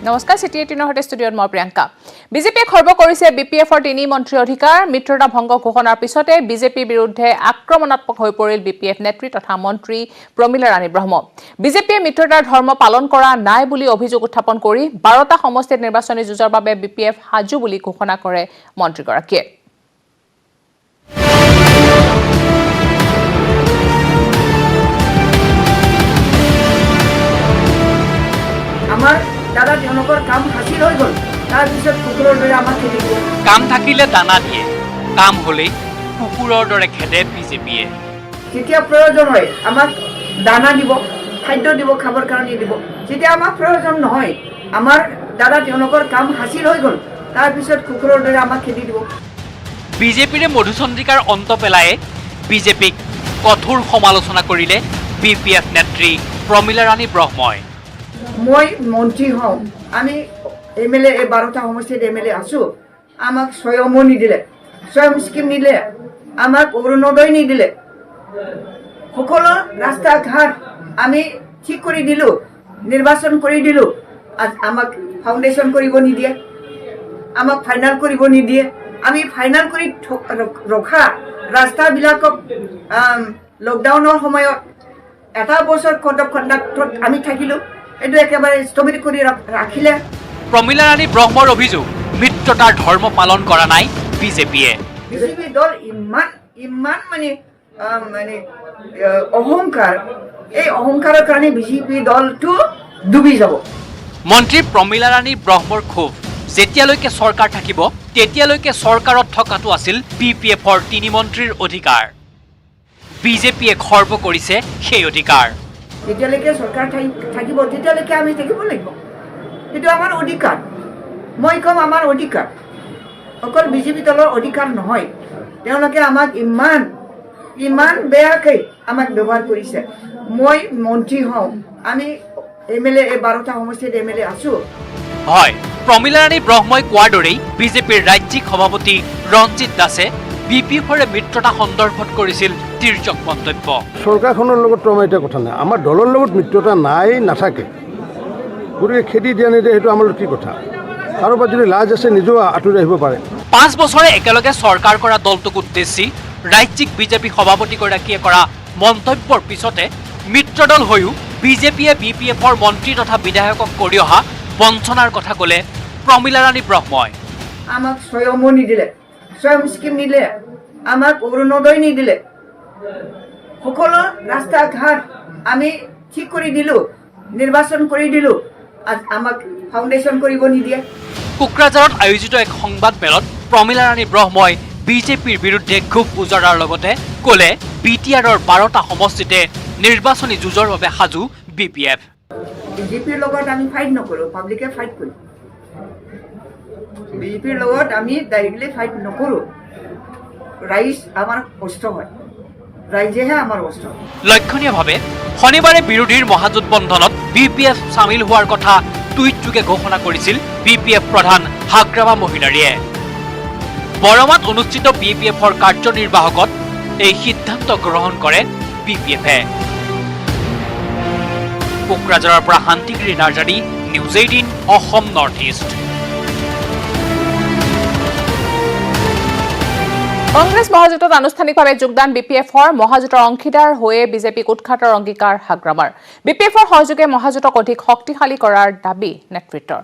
নমস্কাৰ সিটি18 হতে ষ্টুডিঅত মই প্ৰিয়ংকা বিজেপিয়ে খৰ্ব কৰিছে বিপিএফৰ 3 মন্ত্ৰী অধিকাৰ মিত্ৰতা ভংগ ঘোষণাৰ পিছতে বিজেপিৰ বিৰুদ্ধে আক্ৰমণাত্মক হৈ পৰিল বিপিএফ নেত্ৰী তথা মন্ত্ৰী প্ৰমিলা ৰাণী ব্ৰহ্ম বিজেপিয়ে মিত্ৰতাৰ ধৰ্ম পালন কৰা নাই বুলি অভিযোগ উত্থাপন কৰি 12টা সমষ্টিত নিৰ্বাচনী যুঁজৰ বাবে বিপিএফ হাজু বুলি ঘোষণা কৰে মন্ত্ৰীগৰাকীয়ে আমাৰ দাদা তেওঁলোকৰ কাম হাসিল হৈ গল তাৰ পিছত কুকুৰৰ দৰে আমাক খেদি দিয়ে কাম থাকিলে দানা দিয়ে কাম হলে কুকুৰৰ দৰে খেদে বিজেপিয়ে যেতিয়া প্ৰয়োজন হয় আমাক দানা দিব খাদ্য দিব খাবৰ কাৰণে দিব যেতিয়া আমাক প্ৰয়োজন নহয় আমাৰ দাদা তেওঁলোকৰ কাম হাসিল হৈ গল তাৰ পিছত কুকুৰৰ দৰে আমাক খেদি দিব বিজেপিৰে মধুচন্দ্ৰিকাৰ অন্ত পেলায়ে বিজেপিক কঠোৰ সমালোচনা কৰিলে বিপিএফ নেত্ৰী প্ৰমিলা ৰাণী ব্ৰহ্মই মই মন্ত্ৰী হওঁ আমি এমএলএ 12টা সমষ্টিত এমএলএ আছো আমাক স্বয়ং নিদিলে স্বয়ং স্কিম নিদিলে আমাক অৰুণোদয় নিদিলে সকলো ৰাস্তা ঘাট আমি ঠিক কৰি দিলো নিৰ্বাচন কৰি দিলো আমাক ফাউণ্ডেশ্যন কৰিব নিদিয়ে আমাক ফাইনাল কৰিব নিদিয়ে আমি ফাইনাল কৰি ৰখা ৰাস্তাবিলাকক লকডাউনৰ সময়ত এটা বছৰ কোড অফ কণ্ডাক্টত আমি থাকিলো এটো একেবাৰে স্থগিত কৰি ৰাখিলে প্ৰমিলা ৰাণী ব্ৰহ্মৰ অভিযোগ মিত্ৰতাৰ ধৰ্ম পালন কৰা নাই বিজেপিয়ে বিজেপি দল ইমান মানে অহংকাৰ এই অহংকাৰৰ কাৰণে বিজেপি দলটো ডুবি যাব মন্ত্ৰী প্ৰমিলা ৰাণী ব্ৰহ্মৰ ক্ষোভ যেতিয়ালৈকে চৰকাৰ থাকিব তেতিয়ালৈকে চৰকাৰত থকাটো আছিল বিপিএফৰ 3 মন্ত্ৰীৰ অধিকাৰ বিজেপিয়ে খৰ্ব কৰিছে সেই অধিকাৰ যেতিয়ালৈকে চৰকাৰ থাকিব তেতিয়ালৈকে আমি থাকিব লাগিব এইটো আমাৰ অধিকাৰ মই কম আমাৰ অধিকাৰ অকল বিজেপি দলৰ অধিকাৰ নহয় তেওঁলোকে আমাক ইমান বেয়াকৈ আমাক ব্যৱহাৰ কৰিছে মই মন্ত্ৰী হওঁ আমি এমএলএ 12টা সমষ্টিত এমএলএ আছো হয় প্ৰমিলা ৰাণী ব্ৰহ্মই কোৱাৰ দৰেই বিজেপিৰ ৰাজ্যিক সভাপতি ৰঞ্জিত দাসে বিপিএফৰে মিত্ৰতা সন্দৰ্ভত কৰিছিল তিৰ্যক মন্তব্য চৰকাৰখনৰ লগত আমাৰ এটা কথা নাই আমাৰ দলৰ লগত মিত্ৰতা নাই নাথাকে গতিকে খেদি দিয়া নিদিয়ে সেইটো আমাৰ কি কথা কাৰোবাৰ যদি লাজ আছে নিজেও আঁতৰি আহিব পাৰে 5 বছৰে একেলগে চৰকাৰ কৰা দলটোক উদ্দেশ্যি ৰাজ্যিক বিজেপি সভাপতিগৰাকীয়ে কৰা মন্তব্যৰ পিছতে মিত্ৰদল হৈও বিজেপিয়ে বিপিএফৰ মন্ত্ৰী তথা বিধায়কক কৰি অহা বঞ্চনাৰ কথা ক'লে প্ৰমিলা ৰাণী ব্ৰহ্মই আমাক স্বয়ং নিদিলে স্বয়ং স্কিম নিদিলে আমাক অৰুণোদয় নিদিলে সকলো ৰাস্তা ঘাট আমি ঠিক কৰি দিলো নিৰ্বাচন কৰি দিলো আমাক ফাউণ্ডেশ্যন কৰিব নিদিয়ে কোকৰাঝাৰত আয়োজিত এক সংবাদ মেলত প্ৰমিলা ৰাণী ব্ৰহ্মই বিজেপিৰ বিৰুদ্ধে ক্ষোভ উজৰাৰ লগতে ক'লে বিটিআৰৰ 12টা সমষ্টিতে নিৰ্বাচনী যুঁজৰ বাবে সাজু বিপিএফ বিজেপিৰ লগত আমি ফাইট নকৰো পাব্লিকে ফাইট কৰে বিজেপিৰ লগত আমি ডাইৰেক্টলি ফাইট নকৰো ৰাইজ আমাৰ কষ্ট হয় ৰাইজেহে আমাৰ কষ্ট লক্ষণীয়ভাৱে শনিবাৰে বিৰোধীৰ মহাজোঁট বন্ধনত বিপিএফ চামিল হোৱাৰ কথা টুইটযোগে ঘোষণা কৰিছিল বিপিএফ প্ৰধান হাগ্ৰামা মহিলাৰীয়ে বৰমাত অনুষ্ঠিত বিপিএফৰ কাৰ্যনিৰ্বাহকত এই সিদ্ধান্ত গ্ৰহণ কৰে বিপিএফে কোকৰাঝাৰৰ পৰা Shantigiri Narzary news 18 Assam North East Congress মহাজোঁটত আনুষ্ঠানিকভাৱে যোগদান বিপিএফৰ মহাজোঁটৰ অংশীদাৰ হৈয়ে বিজেপিক উৎখাতৰ অংগীকাৰ হাগ্ৰামাৰ বিপিএফৰ সহযোগে মহাজোঁটক অধিক শক্তিশালী কৰাৰ দাবী নেতৃত্বৰ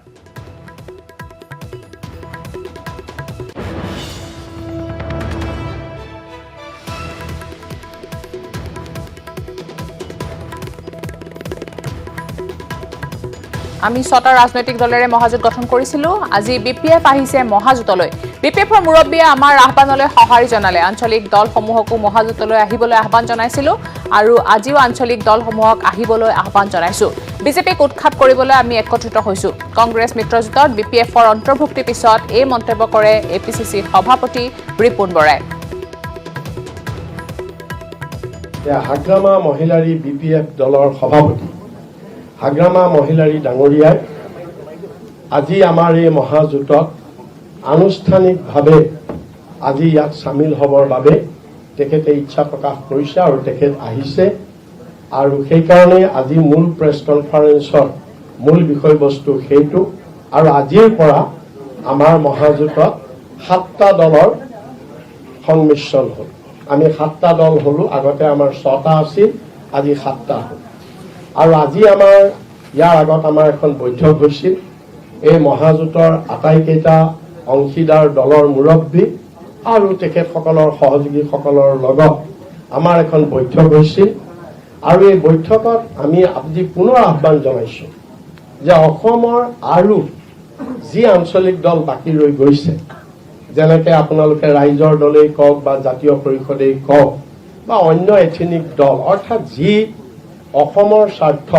আমি 6টা ৰাজনৈতিক দলেৰে মহাজোঁট গঠন কৰিছিলো আজি বিপিএফ আহিছে মহাজোঁটলৈ বিপিএফৰ মুৰব্বীয়ে আমাৰ আহ্বানলৈ সঁহাৰি জনালে আঞ্চলিক দলসমূহকো মহাজোঁটলৈ আহিবলৈ আহ্বান জনাইছিলো আৰু আজিও আঞ্চলিক দলসমূহক আহিবলৈ আহ্বান জনাইছো বিজেপিক উৎখাত কৰিবলৈ আমি একত্ৰিত হৈছো কংগ্ৰেছ মিত্ৰজোঁটত বিপিএফৰ অন্তৰ্ভুক্তিৰ পিছত এই মন্তব্য কৰে এপিচিচি সভাপতি ৰিপুণ বৰাই হাগ্ৰামা মহিলাৰী বিপিএফ দলৰ সভাপতি হাগ্ৰামা মহিলাৰী ডাঙৰীয়াই আজি আমাৰ এই মহাজোঁটত আনুষ্ঠানিকভাৱে আজি ইয়াত সামিল হ'বৰ বাবে তেখেতে ইচ্ছা প্ৰকাশ কৰিছে আৰু তেখেত আহিছে আৰু সেই কাৰণে আজি মূল প্ৰেছ কনফাৰেন্সৰ মূল বিষয়বস্তু সেইটো আৰু আজিৰ পৰা আমাৰ মহাজোঁটত 7টা দলৰ সংমিশ্ৰণ হ'ল। আমি 7টা দল হ'লোঁ, আগতে আমাৰ 6টা আছিল, আজি 7টা হ'ল। আৰু আজি আমাৰ ইয়াৰ আগত আমাৰ এখন বৈঠক হৈছিল। এই মহাজোঁটৰ আটাইকেইটা অংশীদাৰ দলৰ মুৰব্বী আৰু তেখেতসকলৰ সহযোগীসকলৰ লগত আমাৰ এখন বৈঠক হৈছিল। আৰু এই বৈঠকত আমি আজি পুনৰ আহ্বান জনাইছোঁ যে অসমৰ আৰু যি আঞ্চলিক দল বাকী ৰৈ গৈছে, যেনেকৈ আপোনালোকে ৰাইজৰ দলেই কওক বা জাতীয় পৰিষদেই কওক বা অন্য এথেনিক দল, অৰ্থাৎ যি অসমৰ স্বাৰ্থ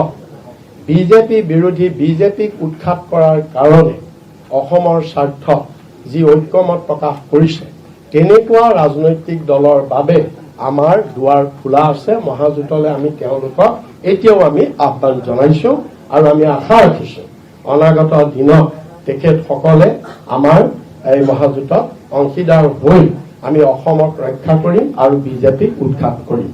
বিজেপি বিৰোধী, বিজেপিক উৎখাত কৰাৰ কাৰণে অসমৰ স্বাৰ্থ যি ঐক্যমত প্ৰকাশ কৰিছে, তেনেকুৱা ৰাজনৈতিক দলৰ বাবে আমাৰ দুৱাৰ খোলা আছে। মহাজোঁটলৈ আমি তেওঁলোকক এতিয়াও আমি আহ্বান জনাইছোঁ আৰু আমি আশা ৰাখিছোঁ অনাগত দিনত তেখেতসকলে আমাৰ এই মহাজোঁটত অংশীদাৰ হৈ আমি অসমক ৰক্ষা কৰিম আৰু বিজেপিক উৎখাত কৰিম।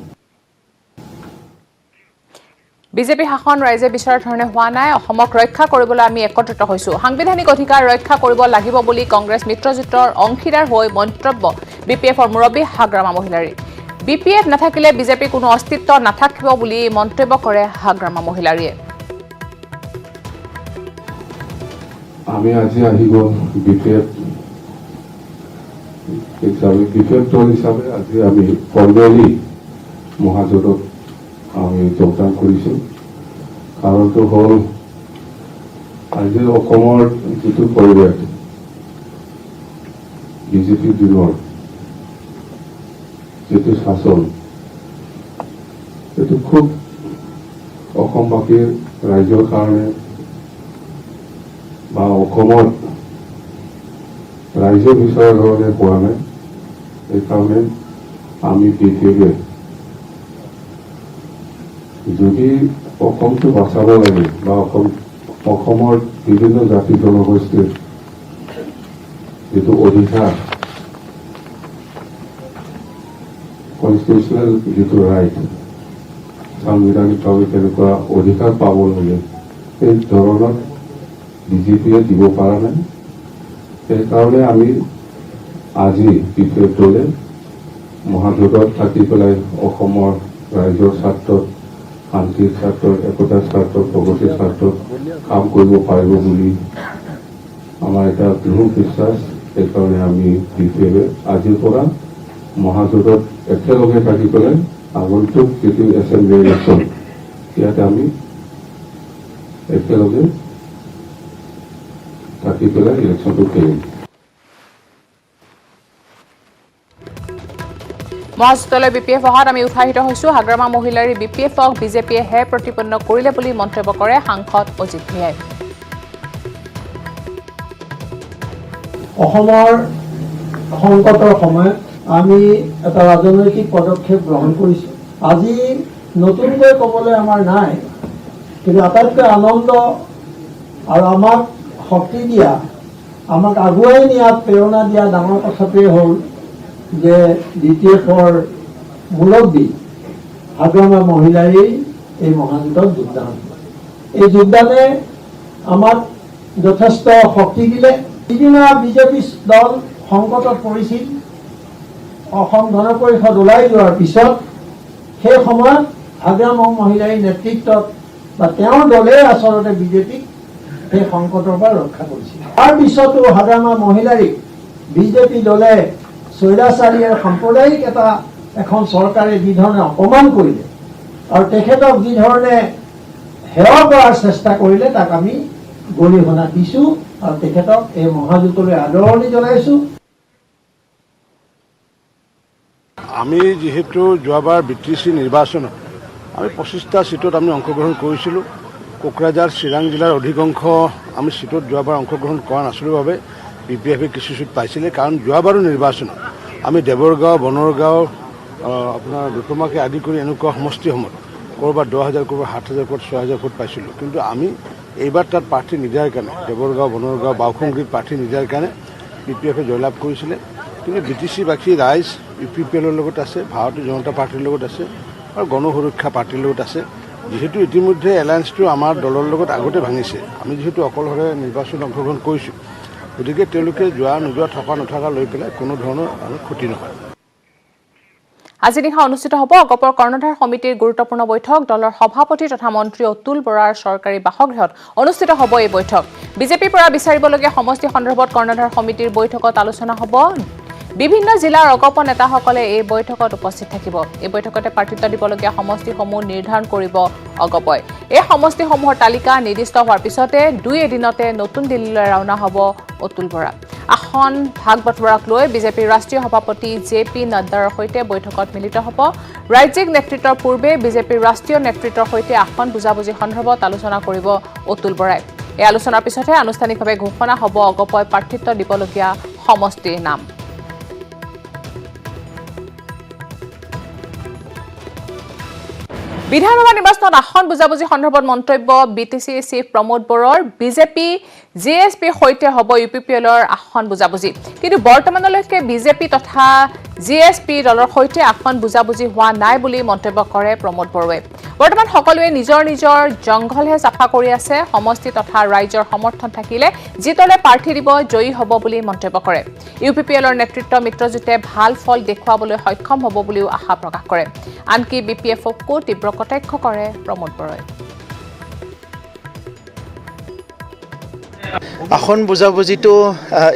বিজেপি শাসন ৰাইজে বিচৰাৰ ধৰণে হোৱা নাই। অসমক ৰক্ষা কৰিবলৈ আমি একত্ৰিত হৈছোঁ। সাংবিধানিক অধিকাৰ ৰক্ষা কৰিব লাগিব বুলি কংগ্ৰেছ মিত্ৰজোঁটৰ অংশীদাৰ হৈ মন্তব্য BPFৰ মুৰব্বী হাগ্ৰামা মহিলাৰীৰ। BPF নাথাকিলে বিজেপিৰ কোনো অস্তিত্ব নাথাকিব বুলি মন্তব্য কৰে হাগ্ৰামা মহিলাৰীয়ে। আমি আজি আহি গ'ল BPF দল হিচাপে আজি আমি ফৰ্মেলি মহাজোঁটত আমি যোগদান কৰিছোঁ। কাৰণটো হ'ল আজি অসমৰ যিটো পৰিৱেশ বিজেপি দিনৰ যিটো শাসন, এইটো খুব অসমবাসীৰ ৰাইজৰ কাৰণে বা অসমত ৰাইজে বিচৰা ধৰণে হোৱা নাই। সেইকাৰণে আমি বিশেষে যদি অসমটো বাচাব লাগে বা অসমৰ বিভিন্ন জাতি জনগোষ্ঠীৰ যিটো অধিকাৰ, কনষ্টিটিউচনেল যিটো ৰাইট, সাংবিধানিকভাৱে তেনেকুৱা অধিকাৰ পাব লাগে, সেই ধৰণৰ বিজেপিয়ে দিব পৰা নাই। সেইকাৰণে আমি আজি BPF দলে মহাজোঁটত থাকি পেলাই অসমৰ ৰাইজৰ স্বাৰ্থত, শান্তিৰ স্বাৰ্থত, একতাৰ স্বাৰ্থত, প্ৰগতিৰ স্বাৰ্থত কাম কৰিব পাৰিব বুলি আমাৰ এটা দৃঢ় বিশ্বাস। সেইকাৰণে আমি BPF আজিৰ পৰা মহাজোঁটত একেলগে থাকি পেলাই আগন্তুক যিটো এছেম্বলি ইলেকশ্যন, ইয়াতে আমি একেলগে থাকি পেলাই ইলেকশ্যনটো খেলিম। মহাজোঁটলৈ BPF অহাত আমি উৎসাহিত হৈছোঁ। হাগ্ৰামা মহিলাৰীৰ BPFক বিজেপিয়েহে প্ৰতিপন্ন কৰিলে বুলি মন্তব্য কৰে সাংসদ অজিত ভিয়াই। অসমৰ সংকটৰ সময়ত আমি এটা ৰাজনৈতিক পদক্ষেপ গ্ৰহণ কৰিছোঁ। আজি নতুনকৈ ক'বলৈ আমাৰ নাই, কিন্তু আটাইতকৈ আনন্দ আৰু আমাক শক্তি দিয়া, আমাক আগুৱাই নিয়াত প্ৰেৰণা দিয়া ডাঙৰ কথাটোৱে হ'ল যে BPFৰ মুৰব্বী হাগ্ৰামা মহিলাৰীৰ এই মহাজোঁটত যোগদান। এই যোগদানে আমাক যথেষ্ট শক্তি দিলে। যিদিনা বিজেপি দল সংকটত পৰিছিল, অসম গণ পৰিষদ ওলাই যোৱাৰ পিছত সেই সময়ত হাগ্ৰামা মহিলাৰীৰ নেতৃত্বত বা তেওঁৰ দলে আচলতে বিজেপিক সেই সংকটৰ পৰা ৰক্ষা কৰিছিল। তাৰ পিছতো হাগ্ৰামা মহিলাৰীক বিজেপি দলে স্বৈৰাচাৰী আৰু সাম্প্ৰদায়িক এখন চৰকাৰে যি ধৰণে অপমান কৰিলে আৰু তেখেতক যি ধৰণে সেৱা কৰাৰ চেষ্টা কৰিলে, তাক আমি গৰিহণা দিছোঁ আৰু তেখেতক এই মহাজোঁটলৈ আদৰণি জনাইছোঁ। আমি যিহেতু যোৱাবাৰ BTC নিৰ্বাচনত আমি 25টা সিটত আমি অংশগ্ৰহণ কৰিছিলোঁ। কোকৰাঝাৰ, চিৰাং জিলাৰ অধিকাংশ আমি সিটত যোৱাবাৰ অংশগ্ৰহণ কৰা নাছিলোঁ বাবে BPFে কিছু সিট পাইছিলে। কাৰণ যোৱাবাৰো নিৰ্বাচনত আমি দেৱৰগাঁও, বনৰগাঁও, আপোনাৰ দুটমাকে আদি কৰি এনেকুৱা সমষ্টিসমূহত ক'ৰবাত 10,000, ক'ৰবাত 7,000, ক'ৰবাত 6,000 ভোট পাইছিলোঁ। কিন্তু আমি এইবাৰ তাত প্ৰাৰ্থী নিদিয়াৰ কাৰণে, দেৱৰগাঁও, বনৰগাঁও, বাওখুংগীত প্ৰাৰ্থী নিদিয়াৰ কাৰণে BPFে জয়লাভ কৰিছিলে। কিন্তু BTC-বাসী ৰাইজ UPPLৰ লগত আছে, ভাৰতীয় জনতা পাৰ্টীৰ লগত আছে আৰু গণ সুৰক্ষা পাৰ্টীৰ লগত আছে। যিহেতু ইতিমধ্যে এলায়েন্সটো আমাৰ দলৰ লগত আগতে ভাঙিছে, আমি যিহেতু অকলশৰে নিৰ্বাচনত অংশগ্ৰহণ কৰিছোঁ, গতিকে তেওঁলোকে যোৱা নোযোৱা থকা নথকা লৈ পেলাই কোনো ধৰণৰ আমি ক্ষতি নহয়। আজি নিশা অনুষ্ঠিত হ'ব অগপৰ কৰ্ণধাৰ সমিতিৰ গুৰুত্বপূৰ্ণ বৈঠক। দলৰ সভাপতি তথা মন্ত্ৰী অতুল বৰাৰ চৰকাৰী বাসগৃহত অনুষ্ঠিত হ'ব এই বৈঠক। বিজেপিৰ পৰা বিচাৰিবলগীয়া সমষ্টি সন্দৰ্ভত কৰ্ণধাৰ সমিতিৰ বৈঠকত আলোচনা হ'ব। বিভিন্ন জিলাৰ অগপ নেতাসকলে এই বৈঠকত উপস্থিত থাকিব। এই বৈঠকতে প্ৰাৰ্থিত্ব দিবলগীয়া সমষ্টিসমূহ নিৰ্ধাৰণ কৰিব অগপই। এই সমষ্টিসমূহৰ তালিকা নিৰ্দিষ্ট হোৱাৰ পিছতে 2 এদিনতে নতুন দিল্লীলৈ ৰাওনা হ'ব অতুল বৰা। আসন ভাগ বতৰাক লৈ বিজেপিৰ ৰাষ্ট্ৰীয় সভাপতি JP নাড্ডাৰ সৈতে বৈঠকত মিলিত হ'ব। ৰাজ্যিক নেতৃত্বৰ পূৰ্বে বিজেপিৰ ৰাষ্ট্ৰীয় নেতৃত্বৰ সৈতে আসন বুজাবুজি সন্দৰ্ভত আলোচনা কৰিব অতুল বৰাই। এই আলোচনাৰ পিছতহে আনুষ্ঠানিকভাৱে ঘোষণা হ'ব অগপই প্ৰাৰ্থিত্ব দিবলগীয়া সমষ্টিৰ নাম। বিধানসভা নিৰ্বাচনত আসন বুজাবুজি সন্দৰ্ভত মন্তব্য BTC চিফ প্ৰমোদ বড়োৰ। বিজেপি JSPৰ সৈতে হ'ব UPPLৰ আসন বুজাবুজি, কিন্তু বৰ্তমানলৈকে বিজেপি তথা JSP দলৰ সৈতে আসন বুজাবুজি হোৱা নাই বুলি মন্তব্য কৰে প্ৰমোদ বড়োৱে। বৰ্তমান সকলোৱে নিজৰ নিজৰ জংঘলহে চাফা কৰি আছে। সমষ্টি তথা ৰাইজৰ সমৰ্থন থাকিলে যি দলে প্ৰাৰ্থী দিব জয়ী হ'ব বুলি মন্তব্য কৰে। UPPLৰ নেতৃত্ব মিত্ৰজোঁটে ভাল ফল দেখুৱাবলৈ সক্ষম হ'ব বুলিও আশা প্ৰকাশ কৰে। আনকি BPFকো তীব্ৰ কটাক্ষ কৰে প্ৰমোদ বড়োৱে। আসন বুজাবুজিটো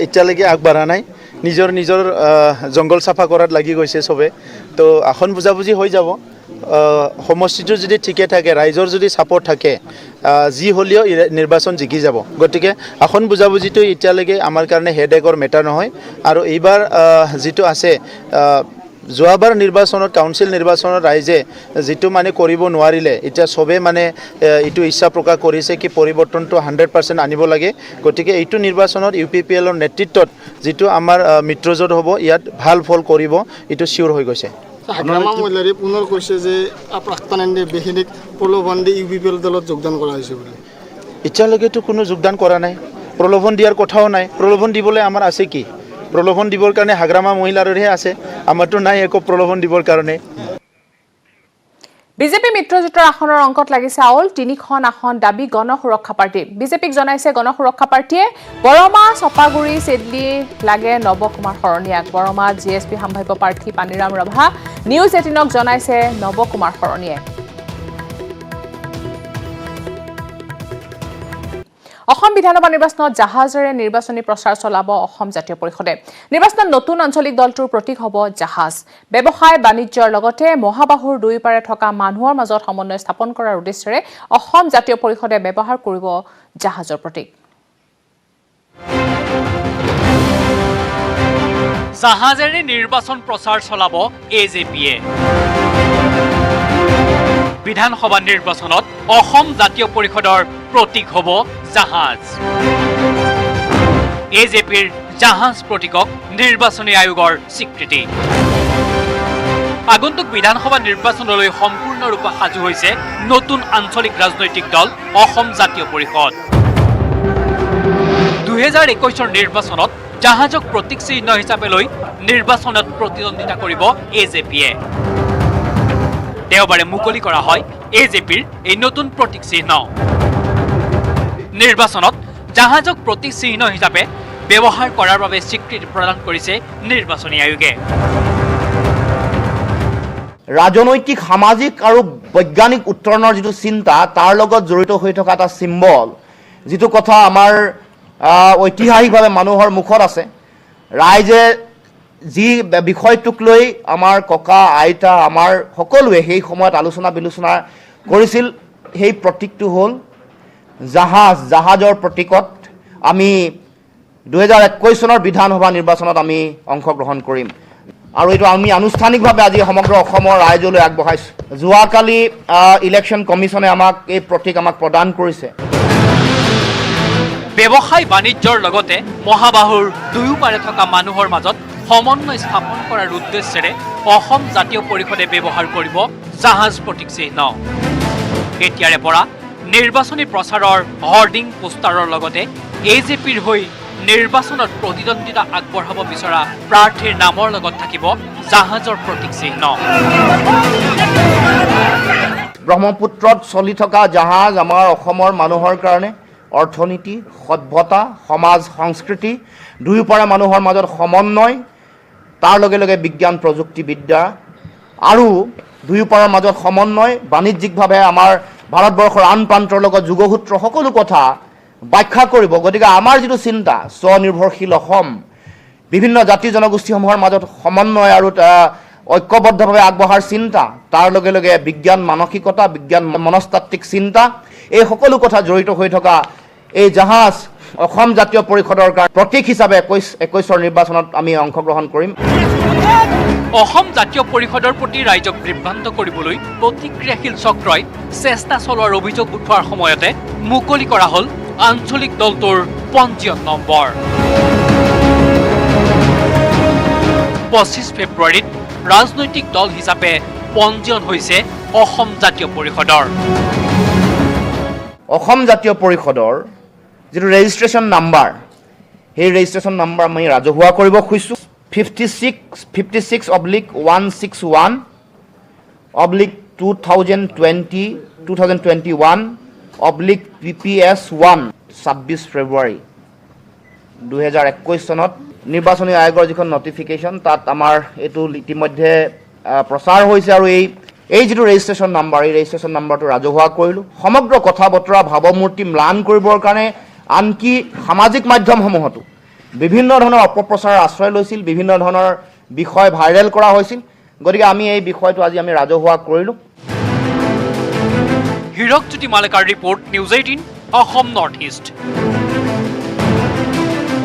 এতিয়ালৈকে আগবাঢ়া নাই। নিজৰ নিজৰ জংঘল চাফা কৰাত লাগি গৈছে চবে। তো আসন বুজাবুজি হৈ যাব। সমষ্টিটো যদি ঠিকে থাকে, ৰাইজৰ যদি ছাপোৰ্ট থাকে, যি হ'লেও নিৰ্বাচন জিকি যাব। গতিকে আসন বুজাবুজিটো এতিয়ালৈকে আমাৰ কাৰণে হেডেকৰ মেটাৰ নহয়। আৰু এইবাৰ যিটো আছে, যোৱাবাৰ নিৰ্বাচনত কাউন্সিল নিৰ্বাচনত ৰাইজে যিটো মানে কৰিব নোৱাৰিলে, এতিয়া চবে মানে এইটো ইচ্ছা প্ৰকাশ কৰিছে কি পৰিৱৰ্তনটো 100% আনিব লাগে। গতিকে এইটো নিৰ্বাচনত UPPLৰ নেতৃত্বত যিটো আমাৰ মিত্ৰজোঁট হ'ব, ইয়াত ভাল ফল কৰিব, এইটো চিয়ৰ হৈ গৈছে। হাগ্ৰামা মহিলাৰে পুনৰ কৈছে যে প্ৰাক্তন এনডিএফবিখিনিক প্ৰলোভন দি UPPL দলত যোগদান কৰা হৈছে বুলি। এতিয়ালৈকেতো কোনো যোগদান কৰা নাই, প্ৰলোভন দিয়াৰ কথাও নাই। প্ৰলোভন দিবলৈ আমাৰ আছে কি? প্ৰলোভন দিবৰ কাৰণে হাগ্ৰামা মহিলাৰহে আছে, আমাৰতো নাই একো প্ৰলোভন দিবৰ কাৰণে। বিজেপি মিত্ৰজোঁটৰ আসনৰ অংকত লাগিছে আউল। 3খন আসন দাবী গণ সুৰক্ষা পাৰ্টীৰ। বিজেপিক জনাইছে গণ সুৰক্ষা পাৰ্টীয়ে। বৰমা, চপাগুৰি, চেডলি লাগে নৱ কুমাৰ শৰণীয়াক। বৰমাত JSP সাম্ভাব্য প্ৰাৰ্থী পানীৰাম ৰাভা। নিউজ 18ক জনাইছে নৱ কুমাৰ শৰণীয়ে। অসম বিধানসভা নিৰ্বাচনত জাহাজেৰে নিৰ্বাচনী প্ৰচাৰ চলাব অসম জাতীয় পৰিষদে। নিৰ্বাচনত নতুন আঞ্চলিক দলটোৰ প্ৰতীক হ'ব জাহাজ। ব্যৱসায় বাণিজ্যৰ লগতে মহাবাহুৰ দুয়োপাৰে থকা মানুহৰ মাজত সমন্বয় স্থাপন কৰাৰ উদ্দেশ্যেৰে অসম জাতীয় পৰিষদে ব্যৱহাৰ কৰিব জাহাজৰ প্ৰতীক। জাহাজেৰে নিৰ্বাচন প্ৰচাৰ চলাব AJPয়ে। বিধানসভা নিৰ্বাচনত অসম জাতীয় পৰিষদৰ প্ৰতীক হ'ব জাহাজ। AJPৰ জাহাজ প্ৰতীকক নিৰ্বাচনী আয়োগৰ স্বীকৃতি। আগন্তুক বিধানসভা নিৰ্বাচনলৈ সম্পূৰ্ণৰূপে সাজু হৈছে নতুন আঞ্চলিক ৰাজনৈতিক দল অসম জাতীয় পৰিষদ। 2021ৰ নিৰ্বাচনত জাহাজক প্ৰতীক চিহ্ন হিচাপে লৈ নিৰ্বাচনত প্ৰতিদ্বন্দ্বিতা কৰিব AJPয়ে। দেওবাৰে মুকলি কৰা হয় AJPৰ এই নতুন প্ৰতীক চিহ্ন। নিৰ্বাচনত জাহাজক প্ৰতীক চিহ্ন হিচাপে ব্যৱহাৰ কৰাৰ বাবে স্বীকৃতি প্ৰদান কৰিছে নিৰ্বাচনী আয়োগে। ৰাজনৈতিক, সামাজিক আৰু বৈজ্ঞানিক উত্তৰণৰ যিটো চিন্তা, তাৰ লগত জড়িত হৈ থকা এটা চিম্বল, যিটো কথা আমাৰ ঐতিহাসিকভাৱে মানুহৰ মুখত আছে। ৰাইজে যি বিষয়টোক লৈ আমাৰ ককা আইতা আমাৰ সকলোৱে সেই সময়ত আলোচনা বিলোচনা কৰিছিল, সেই প্ৰতীকটো হ'ল জাহাজ। জাহাজৰ প্ৰতীকত আমি 2021 চনৰ বিধানসভা নিৰ্বাচনত আমি অংশগ্ৰহণ কৰিম আৰু এইটো আমি আনুষ্ঠানিকভাৱে আজি সমগ্ৰ অসমৰ ৰাইজলৈ আগবঢ়াইছোঁ। যোৱাকালি ইলেকশ্যন কমিশ্যনে আমাক এই প্ৰতীক প্ৰদান কৰিছে। ব্যৱসায় বাণিজ্যৰ লগতে মহাবাহুৰ দুয়োপাৰে থকা মানুহৰ মাজত সমন্বয় স্থাপন কৰাৰ উদ্দেশ্যেৰে অসম জাতীয় পৰিষদে ব্যৱহাৰ কৰিব জাহাজ প্ৰতীক চিহ্ন। এতিয়াৰে পৰা নিৰ্বাচনী প্ৰচাৰৰ হৰ্ডিং পোষ্টাৰৰ লগতে AJPৰ হৈ নিৰ্বাচনত প্ৰতিদ্বন্দ্বিতা আগবঢ়াব বিচৰা প্ৰাৰ্থীৰ নামৰ লগত থাকিব জাহাজৰ প্ৰতীক চিহ্ন। ব্ৰহ্মপুত্ৰত চলি থকা জাহাজ আমাৰ অসমৰ মানুহৰ কাৰণে অৰ্থনীতি, সভ্যতা, সমাজ, সংস্কৃতি দুয়োপাৰে মানুহৰ মাজত সমন্বয়, তাৰ লগে লগে বিজ্ঞান প্ৰযুক্তিবিদ্যা আৰু দুয়োপাৰৰ মাজত সমন্বয়, বাণিজ্যিকভাৱে আমাৰ ভাৰতবৰ্ষৰ আন প্ৰান্তৰ লগত যোগসূত্ৰ সকলো কথা ব্যাখ্যা কৰিব। গতিকে আমাৰ যিটো চিন্তা স্বনিৰ্ভৰশীল অসম, বিভিন্ন জাতি জনগোষ্ঠীসমূহৰ মাজত সমন্বয় আৰু ঐক্যবদ্ধভাৱে আগবঢ়াৰ চিন্তা, তাৰ লগে লগে বিজ্ঞান মানসিকতা, বিজ্ঞান মনস্তাত্ত্বিক চিন্তা, এই সকলো কথা জড়িত হৈ থকা এই জাহাজ অসম জাতীয় পৰিষদৰ প্ৰতীক হিচাপে 21ৰ নিৰ্বাচনত আমি অংশগ্ৰহণ কৰিম। অসম জাতীয় পৰিষদৰ প্ৰতি ৰাইজক বিভ্ৰান্ত কৰিবলৈ প্ৰতিক্ৰিয়াশীল চক্ৰই চেষ্টা চলোৱাৰ অভিযোগ উঠোৱাৰ সময়তে মুকলি কৰা হ'ল আঞ্চলিক দলটোৰ পঞ্জীয়ন নম্বৰ। 25 ফেব্ৰুৱাৰীত ৰাজনৈতিক দল হিচাপে পঞ্জীয়ন হৈছে অসম জাতীয় পৰিষদৰ। অসম জাতীয় পৰিষদৰ যিটো ৰেজিষ্ট্ৰেশ্যন নাম্বাৰ, সেই ৰেজিষ্ট্ৰেশ্যন নাম্বাৰ আমি ৰাজহুৱা কৰিব খুজিছোঁ। 56/1/2021/PPS1 26 ফেব্ৰুৱাৰী 2021 চনত নিৰ্বাচনী আয়োগৰ যিখন নটিফিকেশ্যন, তাত আমাৰ এইটো ইতিমধ্যে প্ৰচাৰ হৈছে আৰু এই যিটো ৰেজিষ্ট্ৰেশ্যন নাম্বাৰ, এই ৰেজিষ্ট্ৰেশ্যন নাম্বাৰটো ৰাজহুৱা কৰিলোঁ। সমগ্ৰ কথা বতৰা ভাৱমূৰ্তি ম্লান কৰিবৰ কাৰণে আনকি সামাজিক মাধ্যমসমূহতো বিভিন্ন ধৰণৰ অপপ্ৰচাৰৰ আশ্ৰয় লৈছিল, বিভিন্ন ধৰণৰ বিষয় ভাইৰেল কৰা হৈছিল। গতিকে আমি এই বিষয়টো আজি আমি ৰাজহুৱা কৰিলোঁ। হীৰকজ্যোতি মালেকাৰ report, news 18 Assam North East.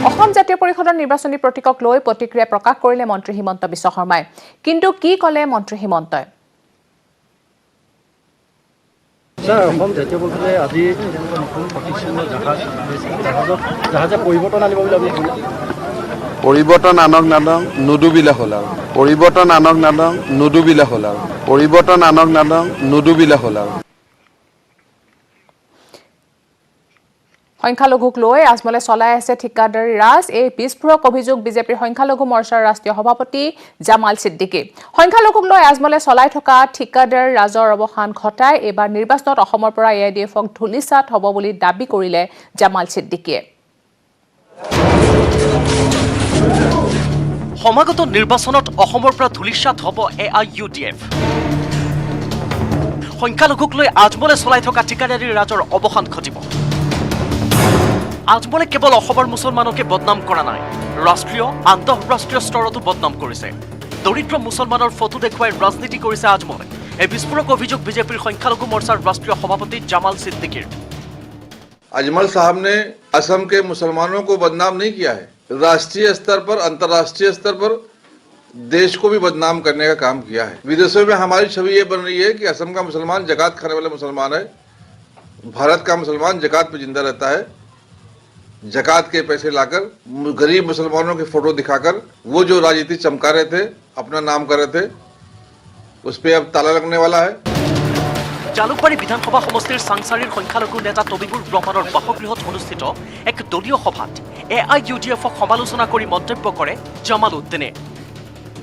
অসম জাতীয় পৰিষদৰ নিৰ্বাচনী প্ৰতীকক লৈ প্ৰতিক্ৰিয়া প্ৰকাশ কৰিলে মন্ত্ৰী হিমন্ত বিশ্ব শৰ্মাই। কিন্তু কি ক'লে মন্ত্ৰী হিমন্তই? অসম জাতীয় পৰিষদে আজি জাহাজে পৰিৱৰ্তন আনিব বুলি আমি পৰিৱৰ্তন আনক নাদং নুডুবিলে হ'ল আৰু পৰিৱৰ্তন আনক নাদং নুডুবিলে হ'ল আৰু পৰিৱৰ্তন আনক নাদং নুডুবিলে হ'ল আৰু সংখ্যালঘুক লৈ আজমলে চলাই আছে ঠিকাদাৰী ৰাজ। এই বিস্ফোৰক অভিযোগ বিজেপিৰ সংখ্যালঘু মৰ্চাৰ ৰাষ্ট্ৰীয় সভাপতি জামাল ছিদ্দিকী। সংখ্যালঘুক লৈ আজমলে চলাই থকা ঠিকাদাৰ ৰাজৰ অৱসান ঘটাই এইবাৰ নিৰ্বাচনত অসমৰ পৰা AIDFক ধূলিচাত হ'ব বুলি দাবী কৰিলে জামাল ছিদ্দিকীয়ে। সমাগত নিৰ্বাচনত অসমৰ পৰা ধূলিচাত হ'ব AIUDF। সংখ্যালঘুক লৈ আজমলে চলাই থকা ঠিকাদাৰী ৰাজৰ অৱসান ঘটিব। আজমলে কেৱল অসমৰ মুছলমানকে বদনাম কৰা নাই, ৰাষ্ট্ৰীয় আন্তঃৰাষ্ট্ৰীয় স্তৰতো বদনাম কৰিছে। দৰিদ্ৰ মুছলমানৰ ফটো দেখুৱাই ৰাজনীতি কৰিছে আজমলে। এই বিস্ফোৰক অভিযোগ বিজেপিৰ সংখ্যালঘু মৰ্চাৰ ৰাষ্ট্ৰীয় সভাপতি জামাল ছিদ্দিকীৰ। अजमल साहब ने असम के मुसलमानों को बदनाम नहीं किया है, राष्ट्रीय स्तर पर अंतर्राष्ट्रीय स्तर पर देश को भी बदनाम करने का काम किया है। विदेशों में हमारी छवि ये बन रही है कि असम का मुसलमान जकात खाने वाला मुसलमान है, भारत का मुसलमान जकात पे जिंदा रहता है। जकात के पैसे लाकर गरीब मुसलमानों के फोटो दिखाकर वो जो राजनीति चमका रहे थे, अपना नाम कर रहे थे, उस पर अब ताला लगने वाला है। জালুকবাৰী বিধানসভা সমষ্টিৰ চাংচাৰীৰ সংখ্যালঘু নেতা তবিবুৰ ৰহমানৰ বাসগৃহত অনুষ্ঠিত এক দলীয় সভাত AIUDFক সমালোচনা কৰি মন্তব্য কৰে জামাল উদ্দিনে।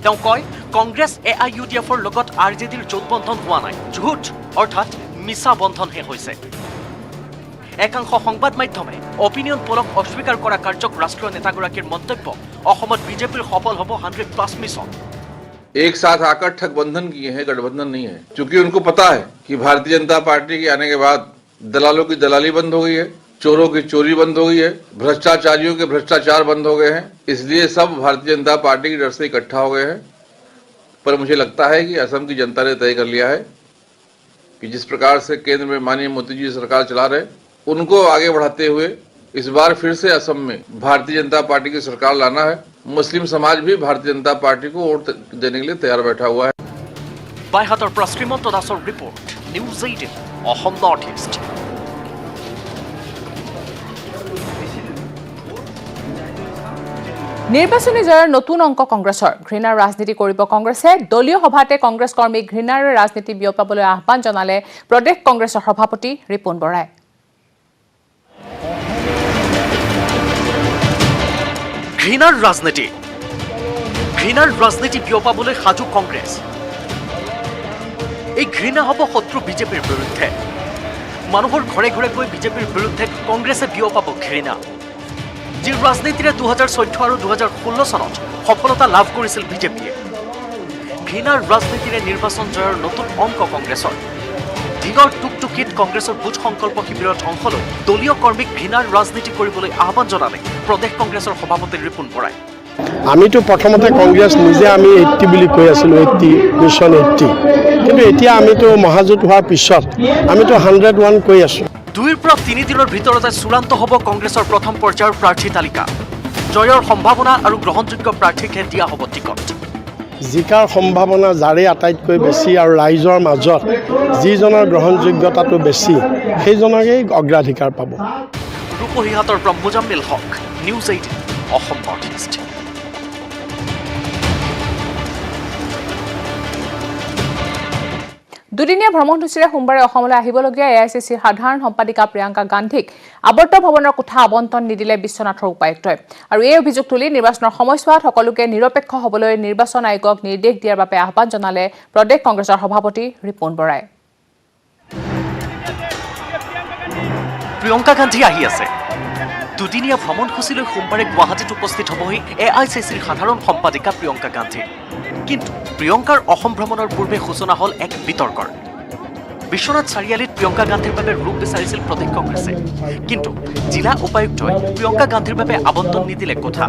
তেওঁ কয়, কংগ্ৰেছ AIUDFৰ লগত RJDৰ জোটবন্ধন হোৱা নাই, ঝুট অৰ্থাৎ মিছা বন্ধনহে হৈছে। একাংশ সংবাদ মাধ্যমে অপিনিয়ন পোলক অস্বীকাৰ কৰা কাৰ্যক ৰাষ্ট্ৰীয় নেতাগৰাকীৰ মন্তব্য অসমত বিজেপিৰ সফল হ'ব 100+ মিছন। एक साथ आकर ठग बंधन किए हैं, गठबंधन नहीं है, क्योंकि उनको पता है कि भारतीय जनता पार्टी के आने के बाद दलालों की दलाली बंद हो गई है, चोरों की चोरी बंद हो गई है, भ्रष्टाचारियों के भ्रष्टाचार बंद हो गए हैं। इसलिए सब भारतीय जनता पार्टी की डर से इकट्ठा हो गए हैं। पर मुझे लगता है कि असम की जनता ने तय कर लिया है कि जिस प्रकार से केंद्र में माननीय मोदी जी सरकार चला रहे, उनको आगे बढ़ाते हुए इस बार फिर से असम में भारतीय जनता पार्टी की सरकार लाना है। मुस्लिम समाज भी भारतीय जनता पार्टी को वोट देने के लिए तैयार बैठा हुआ है। বাইহাটৰ পৰা শ্ৰীমন্ত দাসৰ report, news 18 Assam North east. নিৰ্বাচনী জয়ৰ নতুন অংক কংগ্ৰেছৰ। ঘৃণাৰ ৰাজনীতি কৰিব কংগ্ৰেছে। দলীয় সভাতে কংগ্ৰেছ কৰ্মীক ঘৃণাৰ ৰাজনীতি বিয়পাবলৈ আহ্বান জনালে প্ৰদেশ কংগ্ৰেছৰ সভাপতি ৰিপুণ বৰাই। ঘৃণাৰ ৰাজনীতি বিয়পাবলৈ সাজু কংগ্ৰেছ। এই ঘৃণা হ'ব শত্ৰু বিজেপিৰ বিৰুদ্ধে মানুহৰ ঘৰে ঘৰে গৈ বিজেপিৰ বিৰুদ্ধে কংগ্ৰেছে বিয়পাব ঘৃণা যি ৰাজনীতিৰে 2014 আৰু 2016 চনত সফলতা লাভ কৰিছিল বিজেপিয়ে ঘৃণাৰ ৰাজনীতিৰে নিৰ্বাচন জয়ৰ নতুন অংক কংগ্ৰেছৰ দিনৰ টুকটুকিত কংগ্ৰেছৰ বুথ সংকল্প শিবিৰত অংশ লৈ দলীয় কৰ্মীক ঘৃণাৰ ৰাজনীতি কৰিবলৈ আহ্বান জনালে প্ৰদেশ কংগ্ৰেছৰ সভাপতি ৰিপুণ বৰাই আমিতো প্ৰথমতে কংগ্ৰেছ নিজে আমি 80 বুলি কৈ আছিলোঁ 80 মিছন 80 কিন্তু এতিয়া আমিতো মহাজোঁট হোৱাৰ পিছত আমিতো 101 কৈ আছোঁ 2 পৰা 3 দিনৰ ভিতৰতে চূড়ান্ত হ'ব কংগ্ৰেছৰ প্ৰথম পৰ্যায়ৰ প্ৰাৰ্থী তালিকা জয়ৰ সম্ভাৱনা আৰু গ্ৰহণযোগ্য প্ৰাৰ্থীকহে দিয়া হ'ব টিকট জিকাৰ সম্ভাৱনা যাৰে আটাইতকৈ বেছি আৰু ৰাইজৰ মাজত যিজনৰ গ্ৰহণযোগ্যতাটো বেছি সেইজনকেই অগ্ৰাধিকাৰ পাব ৰূপহীহাটৰ পৰা মুজাম্মিল হক নিউজ 18 অসম নৰ্থ ইষ্ট দুদিনীয়া ভ্ৰমণসূচীৰে সোমবাৰে অসমলৈ আহিবলগীয়া AICCৰ সাধাৰণ সম্পাদিকা প্ৰিয়ংকা গান্ধীক আৱৰ্ত ভৱনৰ কোঠা আবণ্টন নিদিলে বিশ্বনাথৰ উপায়ুক্তই আৰু এই অভিযোগ তুলি নিৰ্বাচনৰ সময়ছোৱাত সকলোকে নিৰপেক্ষ হ'বলৈ নিৰ্বাচন আয়োগক নিৰ্দেশ দিয়াৰ বাবে আহ্বান জনালে প্ৰদেশ কংগ্ৰেছৰ সভাপতি ৰিপুণ বৰাই প্ৰিয়ংকা গান্ধী আহি আছে দুদিনীয়া ভ্ৰমণসূচীলৈ সোমবাৰে গুৱাহাটীত উপস্থিত হ'বহি AICCৰ সাধাৰণ সম্পাদিকা প্ৰিয়ংকা গান্ধী কিন্তু প্ৰিয়ংকাৰ অসম ভ্ৰমণৰ পূৰ্বে সূচনা হ'ল এক বিতৰ্কৰ বিশ্বনাথ চাৰিআলিত প্ৰিয়ংকা গান্ধীৰ বাবে ৰূপ বিচাৰিছিল প্ৰদেশ কংগ্ৰেছে কিন্তু জিলা উপায়ুক্তই প্ৰিয়ংকা গান্ধীৰ বাবে আবণ্টন নিদিলে কোঠা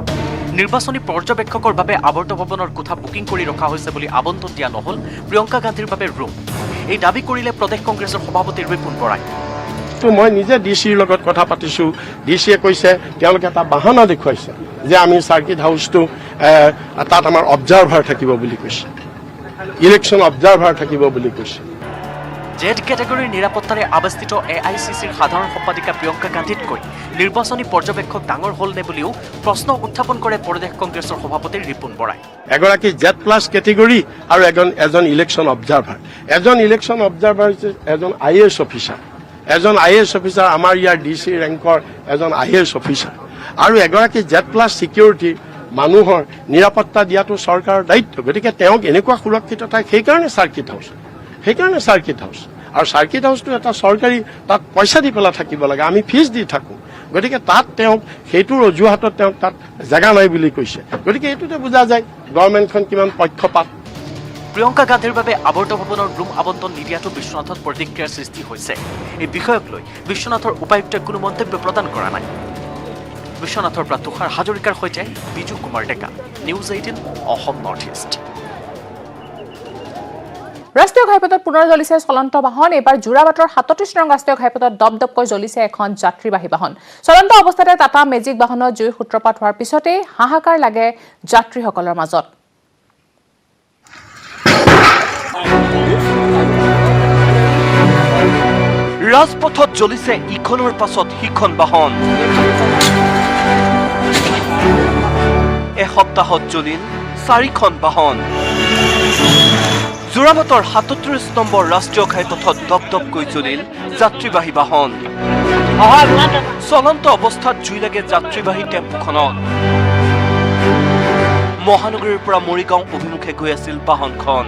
নিৰ্বাচনী পৰ্যবেক্ষকৰ বাবে আৱৰ্ত ভৱনৰ কোঠা বুকিং কৰি ৰখা হৈছে বুলি আবণ্টন দিয়া নহ'ল প্ৰিয়ংকা গান্ধীৰ বাবে ৰূপ এই দাবী কৰিলে প্ৰদেশ কংগ্ৰেছৰ সভাপতি ৰিপুণ বৰাই মই নিজে ডিচিৰ লগত কথা পাতিছোঁ ডিচিয়ে কৈছে তেওঁলোকে এটা বাহানা দেখুৱাইছে যে আমি চাৰ্কিট হাউচটো তাত আমাৰ অবজাৰ্ভাৰ থাকিব বুলি কৈছে ইলেকশ্যন অবজাৰ্ভাৰ থাকিব বুলি কৈছে জেড কেটেগৰীৰ নিৰাপত্তাৰে আৱস্থিত AICCৰ সাধাৰণ সম্পাদিকা প্ৰিয়ংকা গান্ধীতকৈ নিৰ্বাচনী পৰ্যবেক্ষক ডাঙৰ হ'ল নে বুলিও প্ৰশ্ন উত্থাপন কৰে প্ৰদেশ কংগ্ৰেছৰ সভাপতি ৰিপুণ বৰাই এগৰাকী Z+ কেটেগৰী আৰু এজন ইলেকশ্যন অবজাৰ্ভাৰ হৈছে এজন IAS অফিচাৰ এজন IAS অফিচাৰ আমাৰ ইয়াৰ DC ৰেংকৰ এজন IAS অফিচাৰ আৰু এগৰাকী Z+ চিকিউৰিটি মানুহৰ নিৰাপত্তা দিয়াটো চৰকাৰৰ দায়িত্ব গতিকে তেওঁক এনেকুৱা সুৰক্ষিত ঠাই সেইকাৰণে চাৰ্কিট হাউচ আৰু চাৰ্কিট হাউচটো এটা চৰকাৰী তাত পইচা দি পেলাই থাকিব লাগে আমি ফিজ দি থাকোঁ গতিকে তাত তেওঁক সেইটোৰ অজুহাতত তেওঁক তাত জেগা নাই বুলি কৈছে গতিকে এইটোতে বুজা যায় গভৰ্ণমেণ্টখন কিমান পক্ষপাত প্ৰিয়ংকা গান্ধীৰ বাবে আৱৰ্ত ভৱনৰ ৰুম আবণ্টন নিদিয়াটো বিশ্বনাথত প্ৰতিক্ৰিয়াৰ সৃষ্টি হৈছে এই বিষয়ক লৈ বিশ্বনাথৰ উপায়ুক্তই কোনো মন্তব্য প্ৰদান কৰা নাই বিশ্বনাথৰ পৰা তুষাৰ হাজৰিকাৰ সৈতে Biju Kumar Deka news 18 Assam North east ৰাষ্ট্ৰীয় ঘাইপথত পুনৰ জ্বলিছে চলন্ত বাহন এইবাৰ যোৰাবাটৰ 37 নং ৰাষ্ট্ৰীয় ঘাইপথত দপদপকৈ জ্বলিছে এখন যাত্ৰীবাহী বাহন চলন্ত অৱস্থাতে টাটা মেজিক বাহনত জুইৰ সূত্ৰপাত হোৱাৰ পিছতে হাহাকাৰ লাগে যাত্ৰীসকলৰ মাজত ৰাজপথত জ্বলিছে ইখনৰ পাছত সিখন বাহন এসপ্তাহত জ্বলিল 4খন বাহন যোৰাবাটৰ 37 নম্বৰ ৰাষ্ট্ৰীয় ঘাইপথত দপদপকৈ জ্বলিল যাত্ৰীবাহী বাহন চলন্ত অৱস্থাত জুই লাগে যাত্ৰীবাহী টেম্পুখনত মহানগৰীৰ পৰা মৰিগাঁও অভিমুখে গৈ আছিল বাহনখন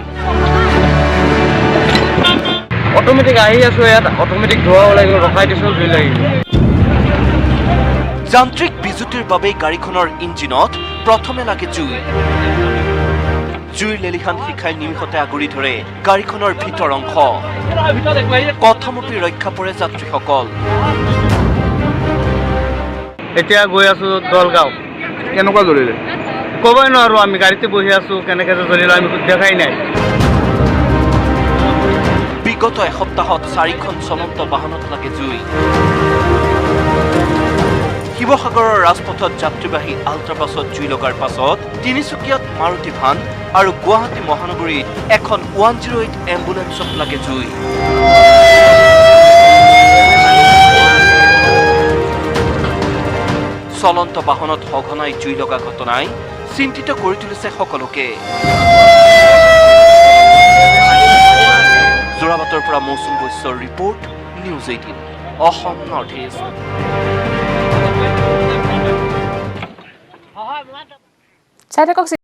অটোমেটিক আহি আছো ইয়াত অটোমেটিক ধোৱা লাগিব ৰখাই দিছো জুই লাগিব যান্ত্ৰিক বিজুতিৰ বাবে গাড়ীখনৰ ইঞ্জিনত প্ৰথমে লাগে জুই জুইৰ লেলিহান শিখাই নিমিষতে আগুৰি ধৰে গাড়ীখনৰ ভিতৰ অংশ কথমপি ৰক্ষা পৰে যাত্ৰীসকল এতিয়া গৈ আছো দলগাঁও কেনেকুৱা জ্বলিলে ক'বই নোৱাৰো আমি গাড়ীতে বহি আছো কেনেকৈ জ্বলিলে আমি দেখাই নাই বিগত এসপ্তাহত 4খন চলন্ত বাহনত লাগে জুই শিৱসাগৰৰ ৰাজপথত যাত্ৰীবাহী আল্ট্ৰাবাছত জুই লগাৰ পাছত তিনিচুকীয়াত মাৰুতি ভান আৰু গুৱাহাটী মহানগৰীত এখন 108 এম্বুলেন্সত লাগে জুই চলন্ত বাহনত সঘনাই জুই লগা ঘটনাই চিন্তিত কৰি তুলিছে সকলোকে যোৰাবাটৰ পৰা মৌচুম বৈশ্যৰ report news 18 Assam North east চাই থাকক